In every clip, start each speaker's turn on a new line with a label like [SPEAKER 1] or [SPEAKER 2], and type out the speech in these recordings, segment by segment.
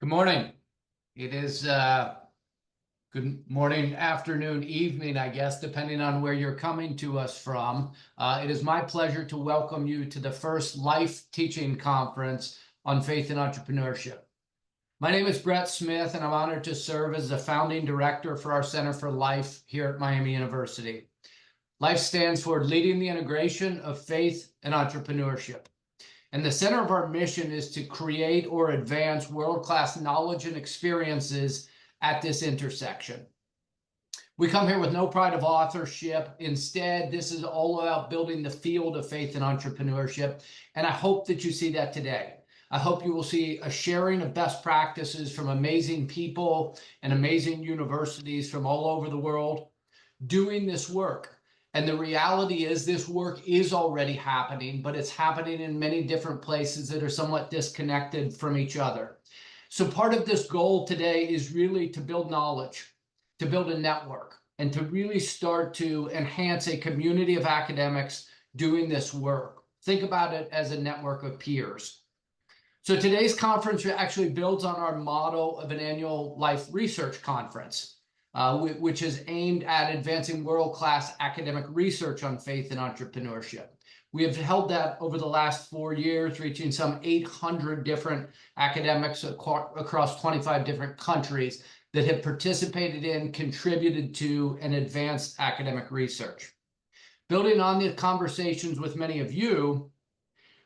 [SPEAKER 1] Good morning. It is good morning, afternoon, evening, I guess, depending on where you're coming to us from. It is my pleasure to welcome you to the first Life Teaching Conference on Faith and Entrepreneurship. My name is Brett Smith, and I'm honored to serve as the founding director for our Center for Life here at Miami University. LIFE stands for Leading the Integration of Faith and Entrepreneurship. And the center of our mission is to create or advance world-class knowledge and experiences at this intersection. We come here with no pride of authorship. Instead, this is all about building the field of faith and entrepreneurship. And I hope that you see that today. I hope you will see a sharing of best practices from amazing people and amazing universities from all over the world doing this work. And the reality is this work is already happening, but it's happening in many different places that are somewhat disconnected from each other. So part of this goal today is really to build knowledge, to build a network, and to really start to enhance a community of academics doing this work. Think about it as a network of peers. So today's conference actually builds on our motto of an annual Life Research Conference, which is aimed at advancing world-class academic research on faith and entrepreneurship. We have held that over the last 4 years, reaching some 800 different academics across 25 different countries that have participated in, contributed to, and advanced academic research. Building on the conversations with many of you,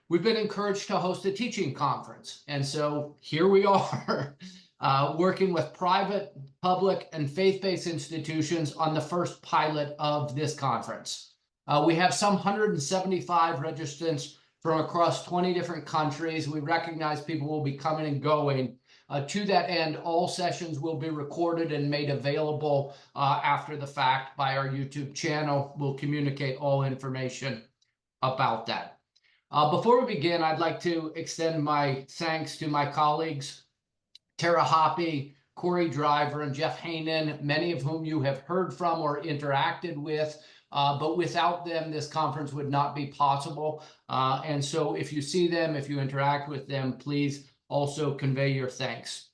[SPEAKER 1] we've been encouraged to host a teaching conference. And so here we are. Working with private, public, and faith-based institutions on the first pilot of this conference. We have some 175 registrants from across 20 different countries. We recognize people will be coming and going. To that end, all sessions will be recorded and made available after the fact by our YouTube channel. We'll communicate all information about that. Before we begin, I'd like to extend my thanks to my colleagues, Tara Hoppe, Corey Driver, and Jeff Hainan, many of whom you have heard from or interacted with, but without them, this conference would not be possible. And so if you see them, if you interact with them, please also convey your thanks.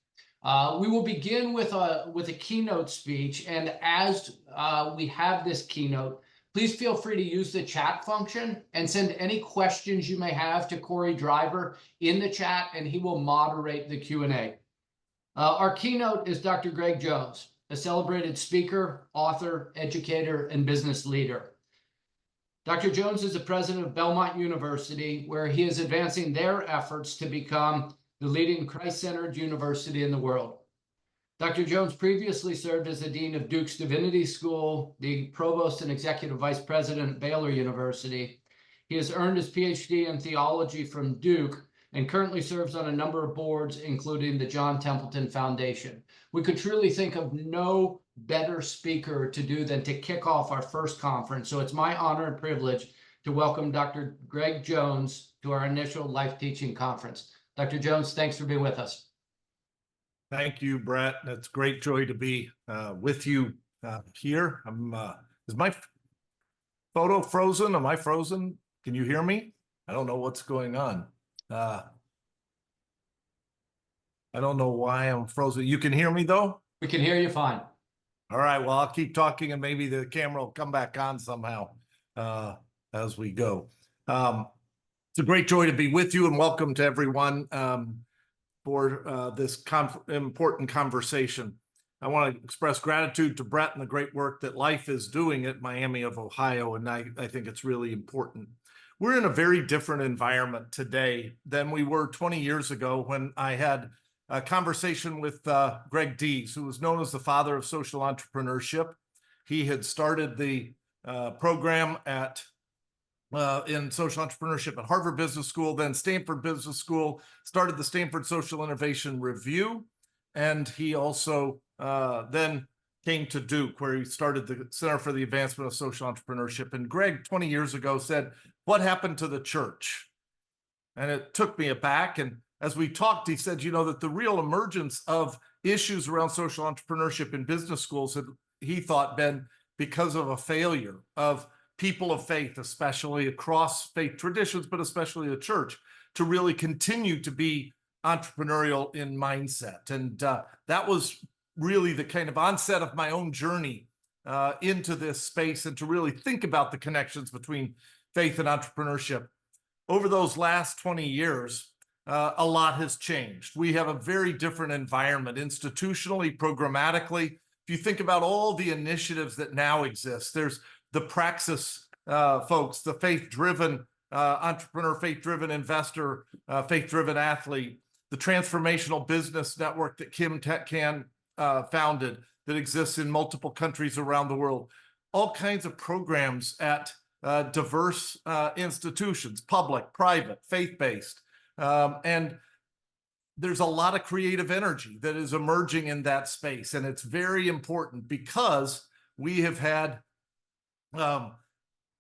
[SPEAKER 1] We will begin with a keynote speech, and as we have this keynote, please feel free to use the chat function and send any questions you may have to Corey Driver in the chat, and he will moderate the Q&A. Our keynote is Dr. Greg Jones, a celebrated speaker, author, educator, and business leader. Dr. Jones is the president of Belmont University, where he is advancing their efforts to become the leading Christ-centered university in the world. Dr. Jones previously served as the dean of Duke's Divinity School, the provost and executive vice president at Baylor University. He has earned his PhD in theology from Duke, and currently serves on a number of boards, including the John Templeton Foundation. We could truly think of no better speaker to do than to kick off our first conference. So it's my honor and privilege to welcome Dr. Greg Jones to our initial Life Teaching Conference. Dr. Jones, thanks for being with us.
[SPEAKER 2] Thank you, Brett. It's a great joy to be with you here. Is my photo frozen? Am I frozen? Can you hear me? I don't know what's going on. I don't know why I'm frozen. You can hear me though?
[SPEAKER 1] We can hear you fine.
[SPEAKER 2] All right, well, I'll keep talking and maybe the camera will come back on somehow as we go. It's a great joy to be with you, and welcome to everyone for this important conversation. I want to express gratitude to Brett and the great work that Life is doing at Miami of Ohio, and I think it's really important. We're in a very different environment today than we were 20 years ago when I had a conversation with Greg Dees, who was known as the father of social entrepreneurship. He had started the program in social entrepreneurship at Harvard Business School, then Stanford Business School, started the Stanford Social Innovation Review, and he also then came to Duke, where he started the Center for the Advancement of Social Entrepreneurship. And Greg, 20 years ago, said, "What happened to the church?" And it took me aback. And as we talked, he said, you know, that the real emergence of issues around social entrepreneurship in business schools had, he thought, been because of a failure of people of faith, especially across faith traditions, but especially the church, to really continue to be entrepreneurial in mindset. And that was really the kind of onset of my own journey into this space, and to really think about the connections between faith and entrepreneurship. Over those last 20 years, a lot has changed. We have a very different environment institutionally, programmatically. If you think about all the initiatives that now exist, there's the Praxis folks, the faith-driven entrepreneur, faith-driven investor, faith-driven athlete, the transformational business network that Kim Can founded that exists in multiple countries around the world. All kinds of programs at diverse institutions, public, private, faith-based. And there's a lot of creative energy that is emerging in that space. And it's very important because we have had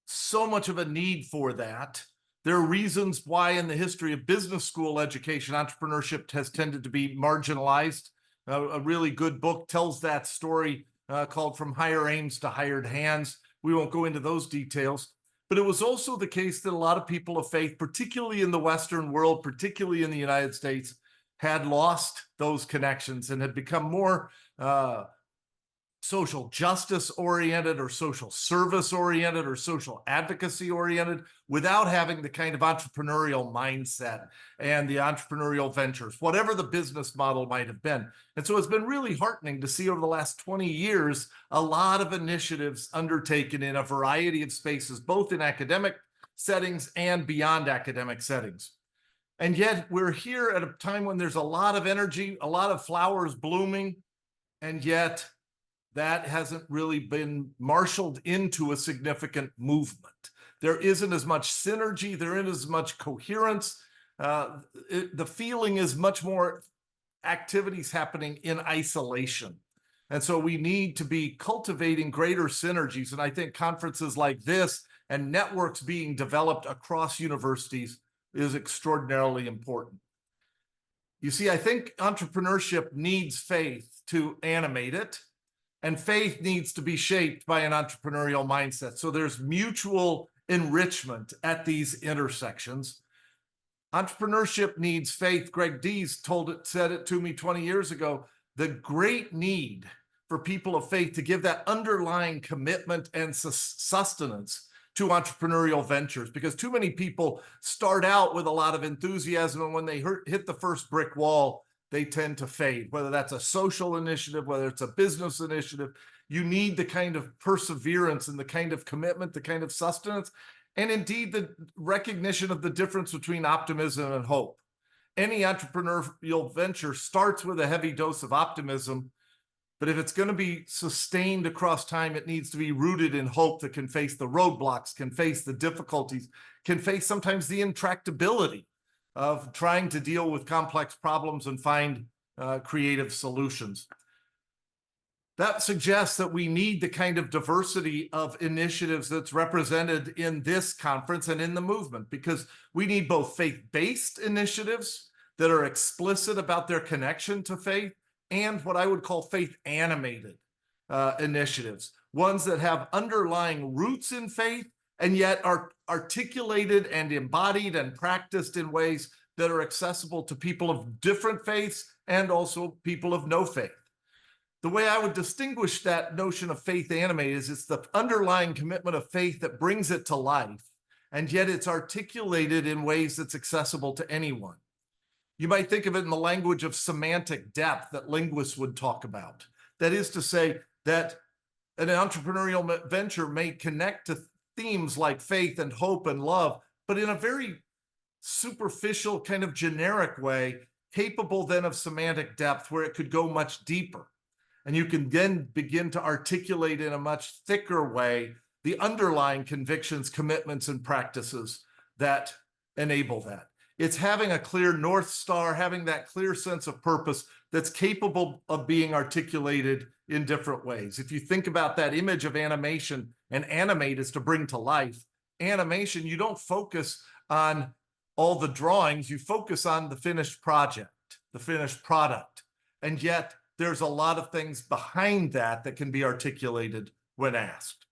[SPEAKER 2] so much of a need for that. There are reasons why in the history of business school education, entrepreneurship has tended to be marginalized. A really good book tells that story called From Higher Aims to Hired Hands. We won't go into those details, but it was also the case that a lot of people of faith, particularly in the Western world, particularly in the United States, had lost those connections and had become more social justice oriented or social service oriented or social advocacy oriented, without having the kind of entrepreneurial mindset and the entrepreneurial ventures, whatever the business model might have been. And so it's been really heartening to see over the last 20 years, a lot of initiatives undertaken in a variety of spaces, both in academic settings and beyond academic settings. And yet we're here at a time when there's a lot of energy, a lot of flowers blooming, and yet that hasn't really been marshaled into a significant movement. There isn't as much synergy, there isn't as much coherence. The feeling is much more activities happening in isolation. And so we need to be cultivating greater synergies. And I think conferences like this and networks being developed across universities is extraordinarily important. You see, I think entrepreneurship needs faith to animate it, and faith needs to be shaped by an entrepreneurial mindset. So there's mutual enrichment at these intersections. Entrepreneurship needs faith. Greg Dees said it to me 20 years ago. The great need for people of faith to give that underlying commitment and sustenance to entrepreneurial ventures, because too many people start out with a lot of enthusiasm, and when they hit the first brick wall, they tend to fade, whether that's a social initiative, whether it's a business initiative. You need the kind of perseverance and the kind of commitment, the kind of sustenance, and indeed the recognition of the difference between optimism and hope. Any entrepreneurial venture starts with a heavy dose of optimism, but if it's going to be sustained across time, it needs to be rooted in hope that can face the roadblocks, can face the difficulties, can face sometimes the intractability of trying to deal with complex problems and find creative solutions. That suggests that we need the kind of diversity of initiatives that's represented in this conference and in the movement, because we need both faith-based initiatives that are explicit about their connection to faith, and what I would call faith-animated initiatives, ones that have underlying roots in faith and yet are articulated and embodied and practiced in ways that are accessible to people of different faiths and also people of no faith. The way I would distinguish that notion of faith animated is it's the underlying commitment of faith that brings it to life, and yet it's articulated in ways that's accessible to anyone. You might think of it in the language of semantic depth that linguists would talk about. That is to say that an entrepreneurial venture may connect to themes like faith and hope and love, but in a very superficial kind of generic way, capable then of semantic depth where it could go much deeper. And you can then begin to articulate in a much thicker way the underlying convictions, commitments, and practices that enable that. It's having a clear North Star, having that clear sense of purpose that's capable of being articulated in different ways. If you think about that image of animation, and animate is to bring to life. Animation, you don't focus on all the drawings, you focus on the finished project, the finished product. And yet there's a lot of things behind that that can be articulated when asked.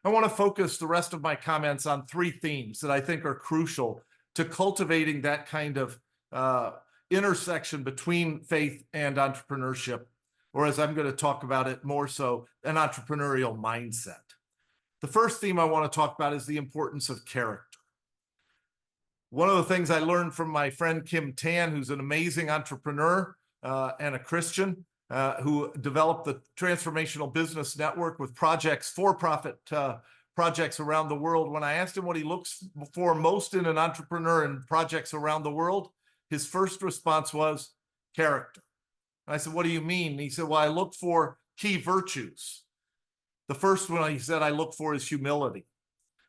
[SPEAKER 2] I want to focus the rest of my comments on three themes that I think are crucial to cultivating that kind of intersection between faith and entrepreneurship, or as I'm going to talk about it more so, an entrepreneurial mindset. The first theme I want to talk about is the importance of character. One of the things I learned from my friend Kim Tan, who's an amazing entrepreneur and a Christian, who developed the Transformational Business Network with projects, for-profit projects around the world. When I asked him what he looks for most in an entrepreneur and projects around the world, his first response was character. And I said, what do you mean? And he said, well, I look for key virtues. The first one he said I look for is humility.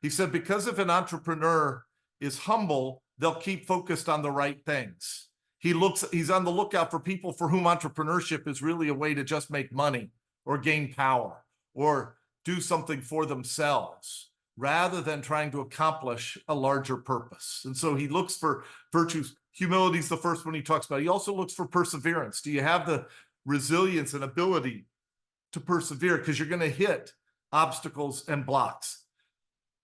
[SPEAKER 2] He said, because if an entrepreneur is humble, they'll keep focused on the right things. He's on the lookout for people for whom entrepreneurship is really a way to just make money or gain power or do something for themselves rather than trying to accomplish a larger purpose. And so he looks for virtues. Humility is the first one he talks about. He also looks for perseverance. Do you have the resilience and ability to persevere? Because you're going to hit obstacles and blocks.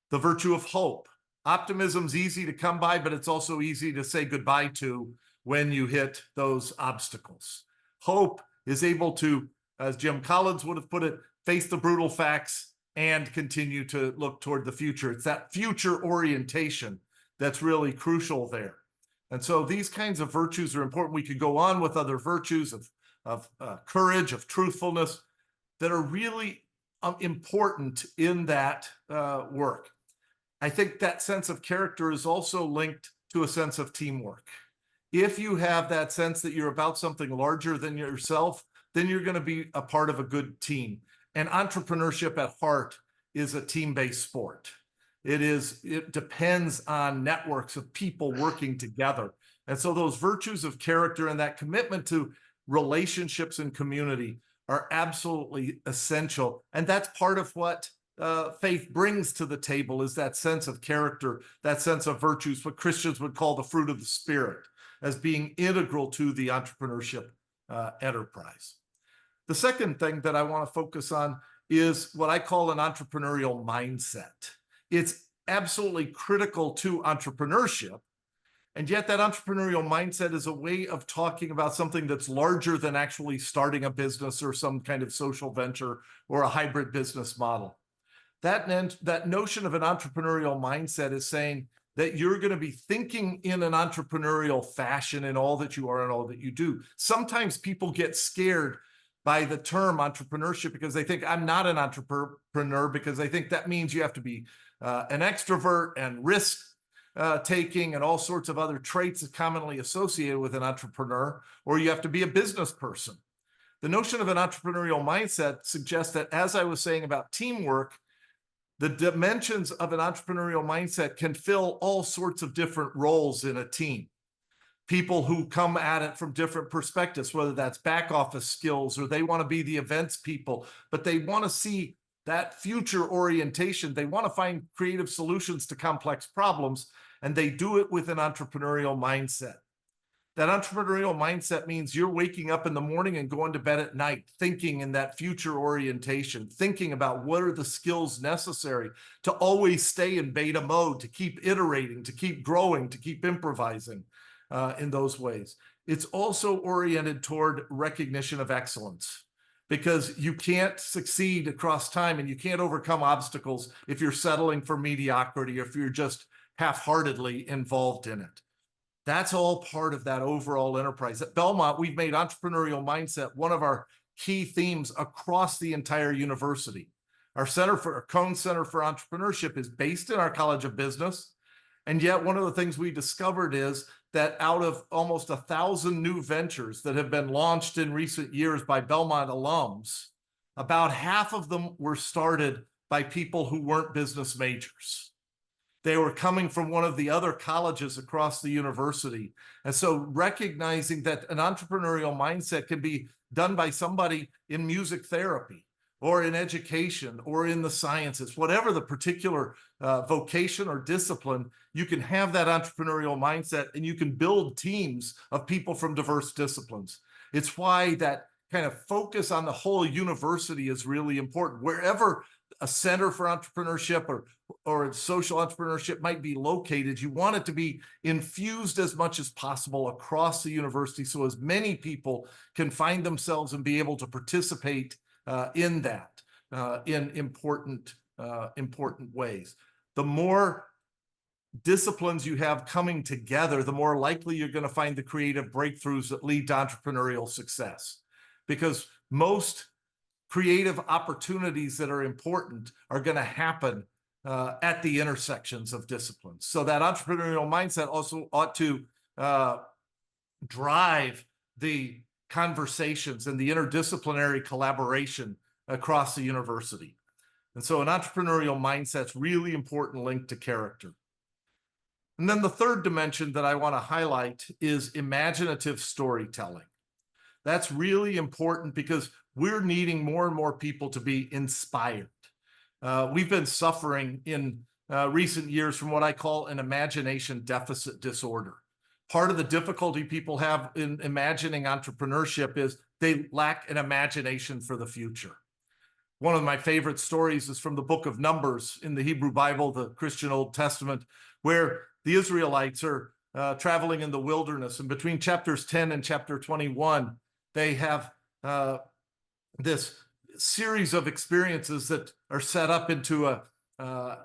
[SPEAKER 2] The virtue of hope. Optimism's easy to come by, but it's also easy to say goodbye to when you hit those obstacles. Hope is able to, as Jim Collins would have put it, face the brutal facts and continue to look toward the future. It's that future orientation that's really crucial there. And so these kinds of virtues are important. We could go on with other virtues of courage, of truthfulness, that are really important in that work. I think that sense of character is also linked to a sense of teamwork. If you have that sense that you're about something larger than yourself, then you're going to be a part of a good team. And entrepreneurship at heart is a team-based sport. It depends on networks of people working together. And so those virtues of character and that commitment to relationships and community are absolutely essential. And that's part of what faith brings to the table, is that sense of character, that sense of virtues, what Christians would call the fruit of the Spirit, as being integral to the entrepreneurship enterprise. The second thing that I want to focus on is what I call an entrepreneurial mindset. It's absolutely critical to entrepreneurship. And yet that entrepreneurial mindset is a way of talking about something that's larger than actually starting a business or some kind of social venture or a hybrid business model. That notion of an entrepreneurial mindset is saying that you're going to be thinking in an entrepreneurial fashion in all that you are and all that you do. Sometimes people get scared by the term entrepreneurship because they think I'm not an entrepreneur, because they think that means you have to be an extrovert and risk taking and all sorts of other traits commonly associated with an entrepreneur, or you have to be a business person. The notion of an entrepreneurial mindset suggests that, as I was saying about teamwork, the dimensions of an entrepreneurial mindset can fill all sorts of different roles in a team. People who come at it from different perspectives, whether that's back office skills or they want to be the events people, but they want to see that future orientation. They want to find creative solutions to complex problems, and they do it with an entrepreneurial mindset. That entrepreneurial mindset means you're waking up in the morning and going to bed at night, thinking in that future orientation, thinking about what are the skills necessary to always stay in beta mode, to keep iterating, to keep growing, to keep improvising in those ways. It's also oriented toward recognition of excellence, because you can't succeed across time and you can't overcome obstacles if you're settling for mediocrity or if you're just half-heartedly involved in it. That's all part of that overall enterprise. At Belmont, we've made entrepreneurial mindset one of our key themes across the entire university. Our Cone Center for Entrepreneurship is based in our College of Business. And yet one of the things we discovered is that out of almost 1,000 new ventures that have been launched in recent years by Belmont alums, about half of them were started by people who weren't business majors. They were coming from one of the other colleges across the university. And so recognizing that an entrepreneurial mindset can be done by somebody in music therapy or in education or in the sciences, whatever the particular vocation or discipline, you can have that entrepreneurial mindset and you can build teams of people from diverse disciplines. It's why that kind of focus on the whole university is really important. Wherever a center for entrepreneurship or social entrepreneurship might be located, you want it to be infused as much as possible across the university so as many people can find themselves and be able to participate in that in important ways. The more disciplines you have coming together, the more likely you're going to find the creative breakthroughs that lead to entrepreneurial success. Because most creative opportunities that are important are going to happen at the intersections of disciplines. So that entrepreneurial mindset also ought to drive the conversations and the interdisciplinary collaboration across the university. And so an entrepreneurial mindset's really important link to character. And then the third dimension that I want to highlight is imaginative storytelling. That's really important because we're needing more and more people to be inspired. We've been suffering in recent years from what I call an imagination deficit disorder. Part of the difficulty people have in imagining entrepreneurship is they lack an imagination for the future. One of my favorite stories is from the book of Numbers in the Hebrew Bible, the Christian Old Testament, where the Israelites are traveling in the wilderness. And between chapters 10 and chapter 21, they have this series of experiences that are set up into an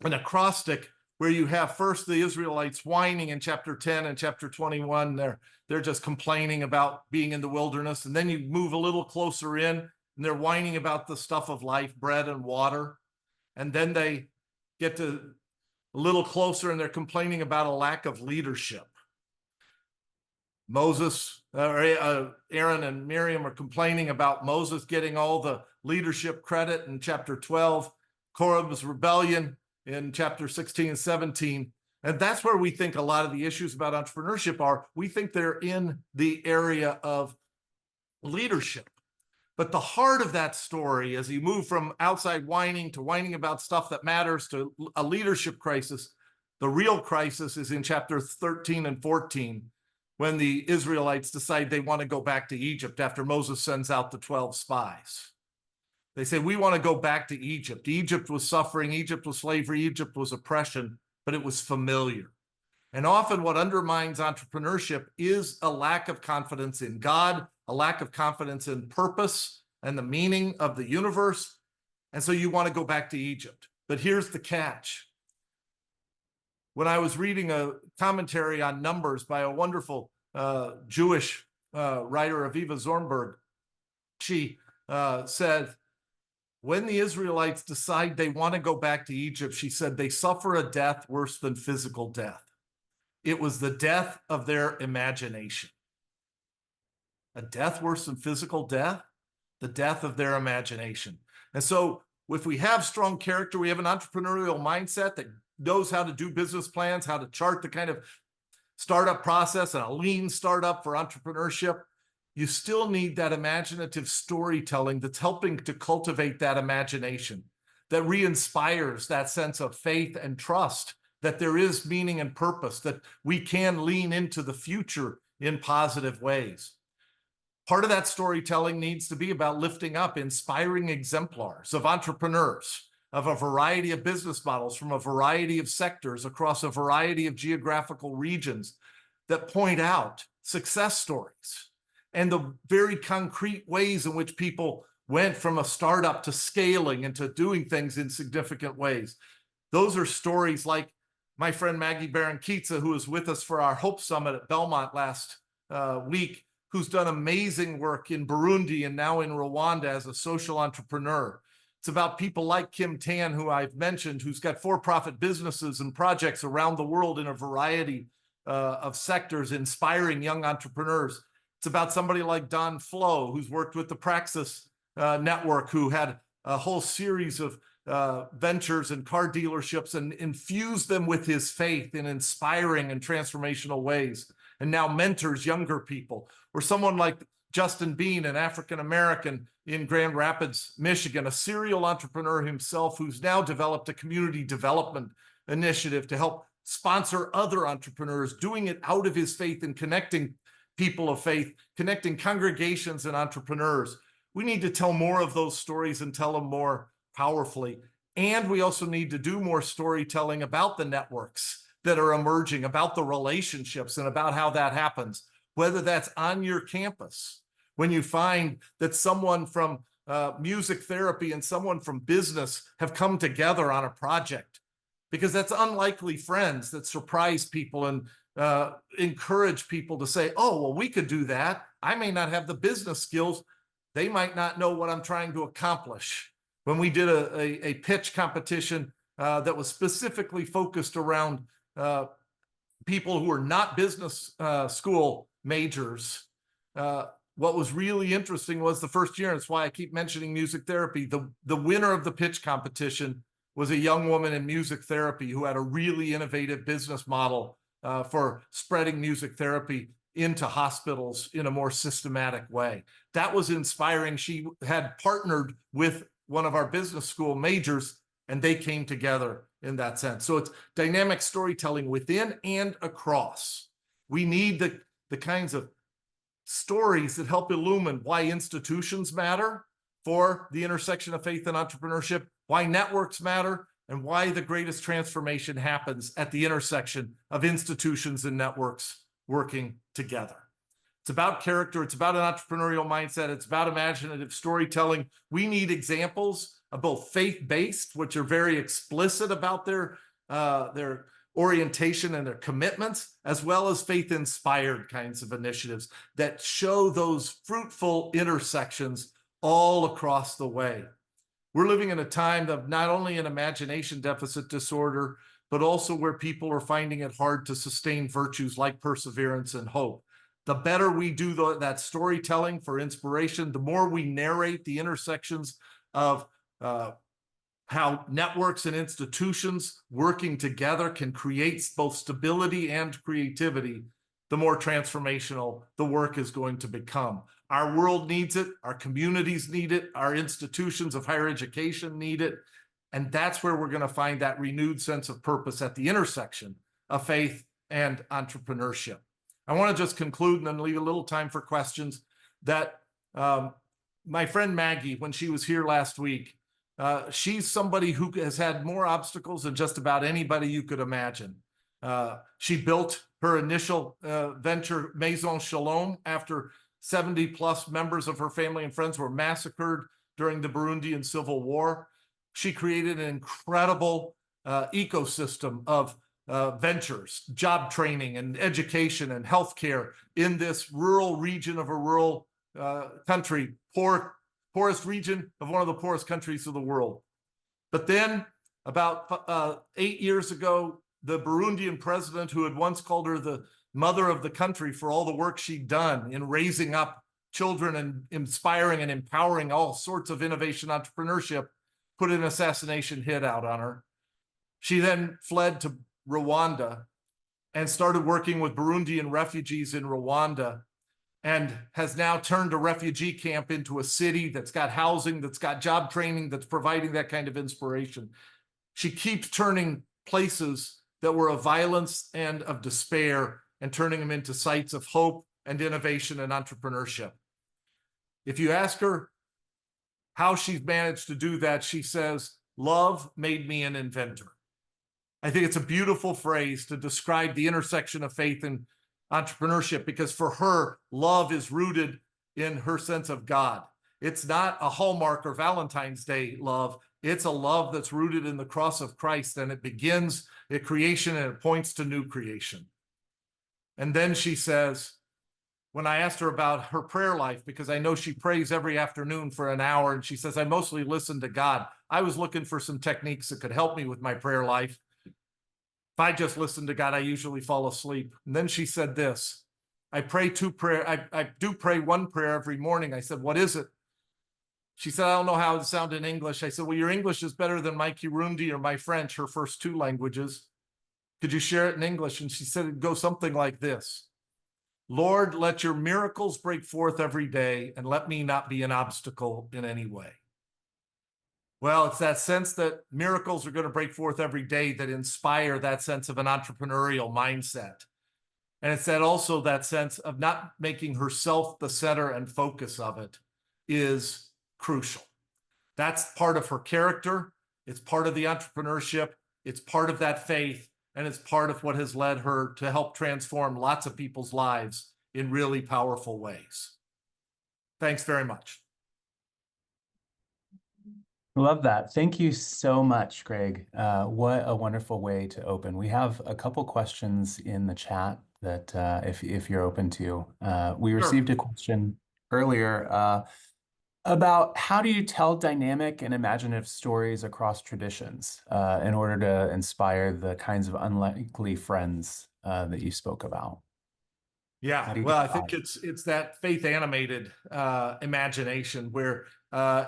[SPEAKER 2] acrostic where you have first the Israelites whining in chapter 10 and chapter 21. They're just complaining about being in the wilderness. And then you move a little closer in and they're whining about the stuff of life, bread and water. And then they get to a little closer and they're complaining about a lack of leadership. Aaron and Miriam are complaining about Moses getting all the leadership credit in chapter 12, Korah's rebellion in chapter 16 and 17. And that's where we think a lot of the issues about entrepreneurship are. We think they're in the area of leadership. But the heart of that story, as you move from outside whining to whining about stuff that matters to a leadership crisis, the real crisis is in chapter 13 and 14, when the Israelites decide they want to go back to Egypt after Moses sends out the 12 spies. They say, we want to go back to Egypt. Egypt was suffering, Egypt was slavery, Egypt was oppression, but it was familiar. And often what undermines entrepreneurship is a lack of confidence in God, a lack of confidence in purpose and the meaning of the universe. And so you want to go back to Egypt. But here's the catch. When I was reading a commentary on Numbers by a wonderful Jewish writer, Aviva Zornberg, she said, when the Israelites decide they want to go back to Egypt, she said, they suffer a death worse than physical death. It was the death of their imagination. A death worse than physical death? The death of their imagination. And so if we have strong character, we have an entrepreneurial mindset that knows how to do business plans, how to chart the kind of startup process and a lean startup for entrepreneurship, you still need that imaginative storytelling that's helping to cultivate that imagination, that re-inspires that sense of faith and trust, that there is meaning and purpose, that we can lean into the future in positive ways. Part of that storytelling needs to be about lifting up inspiring exemplars of entrepreneurs, of a variety of business models from a variety of sectors across a variety of geographical regions that point out success stories and the very concrete ways in which people went from a startup to scaling and to doing things in significant ways. Those are stories like my friend Maggie Baron-Kitza, who was with us for our Hope Summit at Belmont last week, who's done amazing work in Burundi and now in Rwanda as a social entrepreneur. It's about people like Kim Tan, who I've mentioned, who's got for-profit businesses and projects around the world in a variety of sectors, inspiring young entrepreneurs. It's about somebody like Don Flo, who's worked with the Praxis Network, who had a whole series of ventures and car dealerships and infused them with his faith in inspiring and transformational ways, and now mentors younger people. Or someone like Justin Bean, an African-American in Grand Rapids, Michigan, a serial entrepreneur himself who's now developed a community development initiative to help sponsor other entrepreneurs, doing it out of his faith and connecting people of faith, connecting congregations and entrepreneurs. We need to tell more of those stories and tell them more powerfully. And we also need to do more storytelling about the networks that are emerging, about the relationships and about how that happens, whether that's on your campus, when you find that someone from music therapy and someone from business have come together on a project, because that's unlikely friends that surprise people and encourage people to say, oh, well, we could do that. I may not have the business skills. They might not know what I'm trying to accomplish. When we did a pitch competition that was specifically focused around people who are not business school majors, what was really interesting was the first year, and it's why I keep mentioning music therapy, the winner of the pitch competition was a young woman in music therapy who had a really innovative business model for spreading music therapy into hospitals in a more systematic way. That was inspiring. She had partnered with one of our business school majors, and they came together in that sense. So it's dynamic storytelling within and across. We need the kinds of stories that help illumine why institutions matter for the intersection of faith and entrepreneurship, why networks matter, and why the greatest transformation happens at the intersection of institutions and networks working together. It's about character. It's about an entrepreneurial mindset. It's about imaginative storytelling. We need examples of both faith-based, which are very explicit about their orientation and their commitments, as well as faith-inspired kinds of initiatives that show those fruitful intersections all across the way. We're living in a time of not only an imagination deficit disorder, but also where people are finding it hard to sustain virtues like perseverance and hope. The better we do that storytelling for inspiration, the more we narrate the intersections of how networks and institutions working together can create both stability and creativity, the more transformational the work is going to become. Our world needs it, our communities need it, our institutions of higher education need it, and that's where we're going to find that renewed sense of purpose at the intersection of faith and entrepreneurship. I want to just conclude and then leave a little time for questions that my friend Maggie, when she was here last week, she's somebody who has had more obstacles than just about anybody you could imagine. She built her initial venture, Maison Shalom, after 70 plus members of her family and friends were massacred during the Burundian Civil War. She created an incredible ecosystem of ventures, job training and education and healthcare in this rural region of a rural country, poorest region of one of the poorest countries of the world. But then about 8 years ago, the Burundian president, who had once called her the mother of the country for all the work she'd done in raising up children and inspiring and empowering all sorts of innovation entrepreneurship, put an assassination hit out on her. She then fled to Rwanda and started working with Burundian refugees in Rwanda, and has now turned a refugee camp into a city that's got housing, that's got job training, that's providing that kind of inspiration. She keeps turning places that were of violence and of despair and turning them into sites of hope and innovation and entrepreneurship. If you ask her how she's managed to do that, she says, "Love made me an inventor." I think it's a beautiful phrase to describe the intersection of faith and entrepreneurship, because for her, love is rooted in her sense of God. It's not a Hallmark or Valentine's Day love. It's a love that's rooted in the cross of Christ, and it begins at creation and it points to new creation. And then she says, when I asked her about her prayer life, because I know she prays every afternoon for an hour, and she says, I mostly listen to God. I was looking for some techniques that could help me with my prayer life. If I just listen to God, I usually fall asleep. And then she said this, I do pray one prayer every morning. I said, what is it? She said, I don't know how it sounds in English. I said, well, your English is better than my Kirundi or my French, her first two languages. Could you share it in English? And she said, it'd go something like this. Lord, let your miracles break forth every day, and let me not be an obstacle in any way. Well, it's that sense that miracles are going to break forth every day that inspire that sense of an entrepreneurial mindset. And it's also that sense of not making herself the center and focus of it is crucial. That's part of her character. It's part of the entrepreneurship. It's part of that faith. And it's part of what has led her to help transform lots of people's lives in really powerful ways. Thanks very much.
[SPEAKER 3] Love that. Thank you so much, Greg. What a wonderful way to open. We have a couple questions in the chat that if you're open to. We received a question earlier about how do you tell dynamic and imaginative stories across traditions in order to inspire the kinds of unlikely friends that you spoke about?
[SPEAKER 2] Yeah, well, I think it's that faith animated imagination where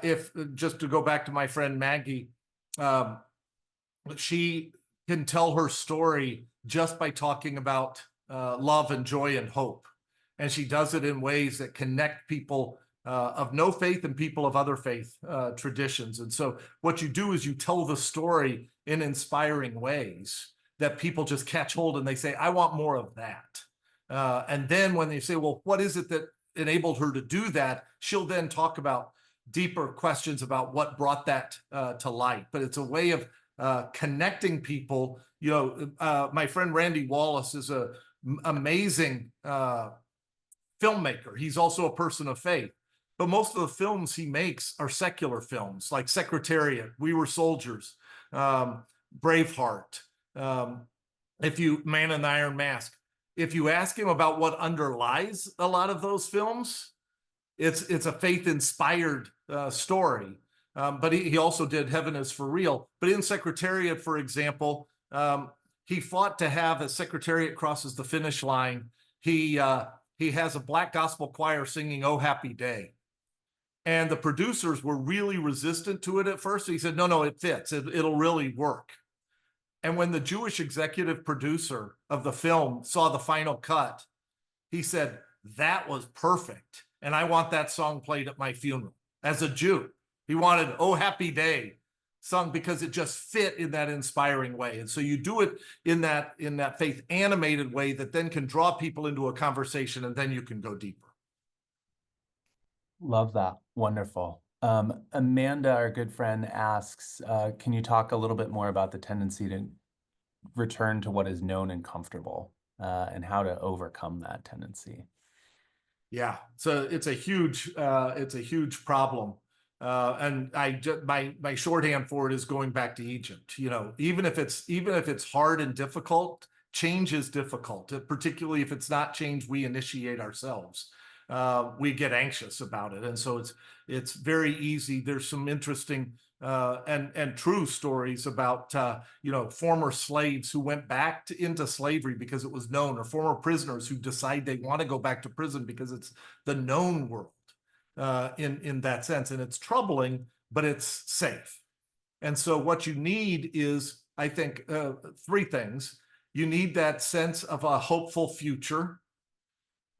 [SPEAKER 2] if just to go back to my friend Maggie, she can tell her story just by talking about love and joy and hope. And she does it in ways that connect people of no faith and people of other faith traditions. And so what you do is you tell the story in inspiring ways that people just catch hold and they say, I want more of that. And then when they say, well, what is it that enabled her to do that? She'll then talk about deeper questions about what brought that to light. But it's a way of connecting people. You know, my friend Randy Wallace is an amazing filmmaker. He's also a person of faith. But most of the films he makes are secular films, like Secretariat, We Were Soldiers, Braveheart, Man in the Iron Mask. If you ask him about what underlies a lot of those films, it's a faith-inspired story. But he also did Heaven is for Real. But in Secretariat, for example, he fought to have, as Secretariat crosses the finish line, he has a black gospel choir singing Oh Happy Day. And the producers were really resistant to it at first. He said, no, it fits. It'll really work. And when the Jewish executive producer of the film saw the final cut, he said, that was perfect. And I want that song played at my funeral. As a Jew, he wanted Oh Happy Day sung because it just fit in that inspiring way. And so you do it in that faith animated way that then can draw people into a conversation, and then you can go deeper.
[SPEAKER 3] Love that. Wonderful. Amanda, our good friend, asks, can you talk a little bit more about the tendency to return to what is known and comfortable and how to overcome that tendency?
[SPEAKER 2] Yeah, so it's a huge problem. And my shorthand for it is going back to Egypt. You know, even if it's hard and difficult, change is difficult, particularly if it's not change we initiate ourselves. We get anxious about it. And so it's very easy. There's some interesting and true stories about, former slaves who went back into slavery because it was known, or former prisoners who decide they want to go back to prison because it's the known world in that sense. And it's troubling, but it's safe. And so what you need is, I think, three things. You need that sense of a hopeful future.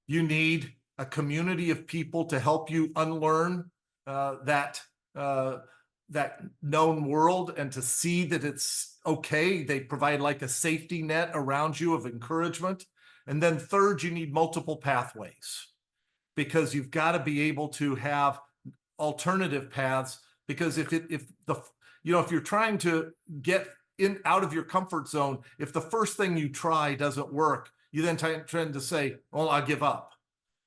[SPEAKER 2] You need a community of people to help you unlearn that known world and to see that it's okay. They provide like a safety net around you of encouragement. And then third, you need multiple pathways, because you've got to be able to have alternative paths. Because if you're trying to get out of your comfort zone, if the first thing you try doesn't work, you then tend to say, well, I'll give up.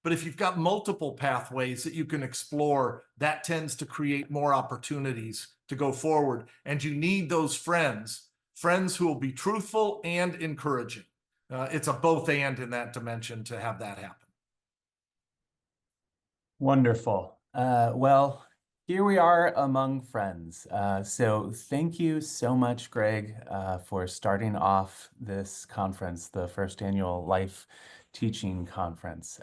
[SPEAKER 2] But if you've got multiple pathways that you can explore, that tends to create more opportunities to go forward. And you need those friends who will be truthful and encouraging. It's a both and in that dimension to have that happen.
[SPEAKER 3] Wonderful. Well, here we are among friends. So thank you so much, Greg, for starting off this conference, the first annual L.I.F.E Teaching Conference.